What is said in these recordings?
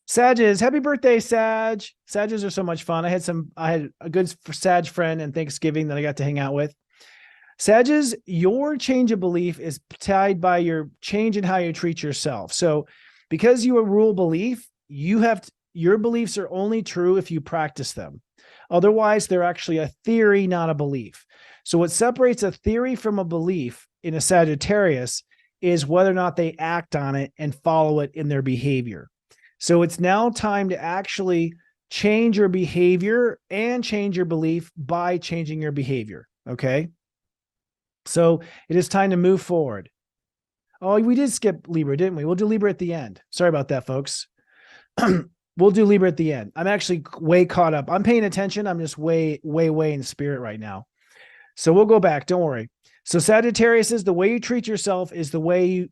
Sages, happy birthday, Sag. Sages are so much fun. I had a good Sag friend in Thanksgiving that I got to hang out with. Sages, your change of belief is tied by your change in how you treat yourself. So because you rule belief, your beliefs are only true if you practice them. Otherwise, they're actually a theory, not a belief. So what separates a theory from a belief in a Sagittarius is whether or not they act on it and follow it in their behavior. So it's now time to actually change your behavior and change your belief by changing your behavior. Okay. So it is time to move forward. Oh, we did skip Libra, didn't we? We'll do Libra at the end. Sorry about that, folks. We'll do Libra at the end. I'm actually way caught up. I'm paying attention. I'm just way in spirit right now. So we'll go back. Don't worry. So Sagittarius is the way you treat yourself is the way you,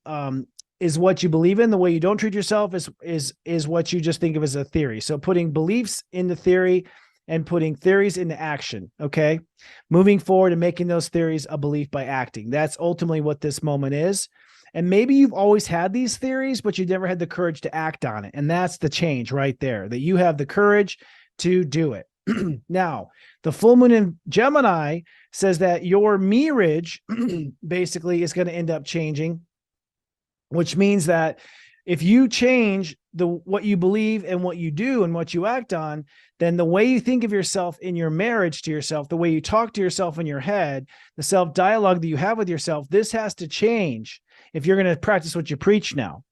is what you believe in. The way you don't treat yourself is what you just think of as a theory. So putting beliefs into theory and putting theories into action. Okay. Moving forward and making those theories a belief by acting. That's ultimately what this moment is. And maybe you've always had these theories, but you never had the courage to act on it. And that's the change right there, that you have the courage to do it. Now, the full moon in Gemini says that your mirage basically is going to end up changing, which means that if you change what you believe and what you do and what you act on, then the way you think of yourself in your marriage to yourself, the way you talk to yourself in your head, the self-dialogue that you have with yourself, this has to change if you're going to practice what you preach now.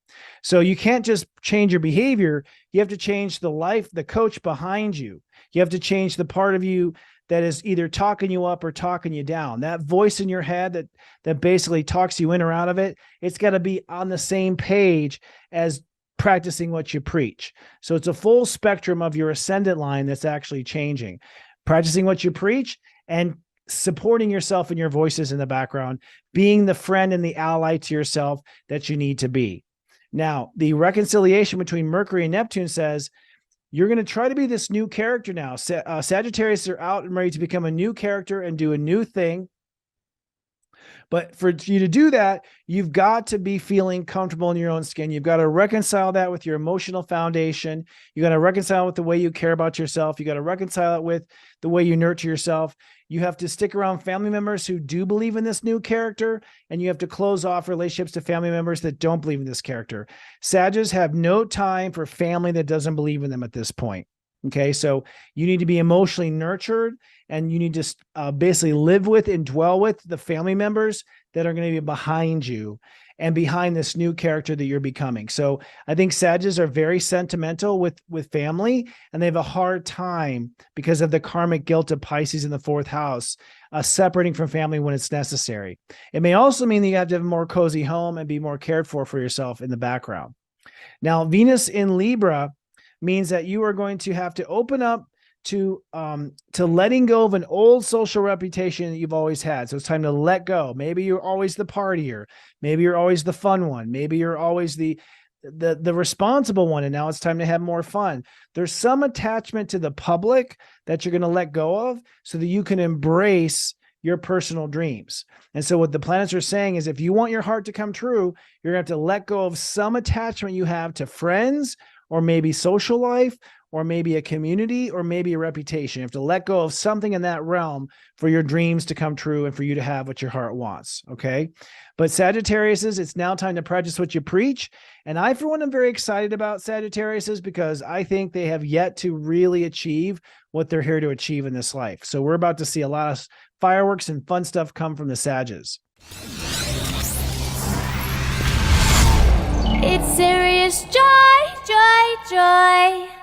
So you can't just change your behavior. You have to change the coach behind you. You have to change the part of you that is either talking you up or talking you down. That voice in your head that basically talks you in or out of it, it's got to be on the same page as practicing what you preach. So it's a full spectrum of your ascendant line that's actually changing. Practicing what you preach and supporting yourself and your voices in the background, being the friend and the ally to yourself that you need to be. Now, the reconciliation between Mercury and Neptune says, you're going to try to be this new character now. Sagittarius are out and ready to become a new character and do a new thing. But for you to do that, you've got to be feeling comfortable in your own skin. You've got to reconcile that with your emotional foundation. You got to reconcile with the way you care about yourself. You got to reconcile it with the way you nurture yourself. You have to stick around family members who do believe in this new character, and you have to close off relationships to family members that don't believe in this character. Sagittarius have no time for family that doesn't believe in them at this point. Okay, so you need to be emotionally nurtured, and you need to basically live with and dwell with the family members that are going to be behind you and behind this new character that you're becoming. So I think Sagittarius are very sentimental with family, and they have a hard time because of the karmic guilt of Pisces in the fourth house, separating from family when it's necessary. It may also mean that you have to have a more cozy home and be more cared for yourself in the background. Now, Venus in Libra means that you are going to have to open up to letting go of an old social reputation that you've always had. So it's time to let go. Maybe you're always the partier. Maybe you're always the fun one. Maybe you're always the responsible one. And now it's time to have more fun. There's some attachment to the public that you're going to let go of so that you can embrace your personal dreams. And so what the planets are saying is if you want your heart to come true, you're going to have to let go of some attachment you have to friends, or maybe social life, or maybe a community, or maybe a reputation. You have to let go of something in that realm for your dreams to come true and for you to have what your heart wants, okay? But Sagittarius, it's now time to practice what you preach. And I, for one, am very excited about Sagittarius because I think they have yet to really achieve what they're here to achieve in this life. So we're about to see a lot of fireworks and fun stuff come from the Sages. It's serious joy, joy, joy.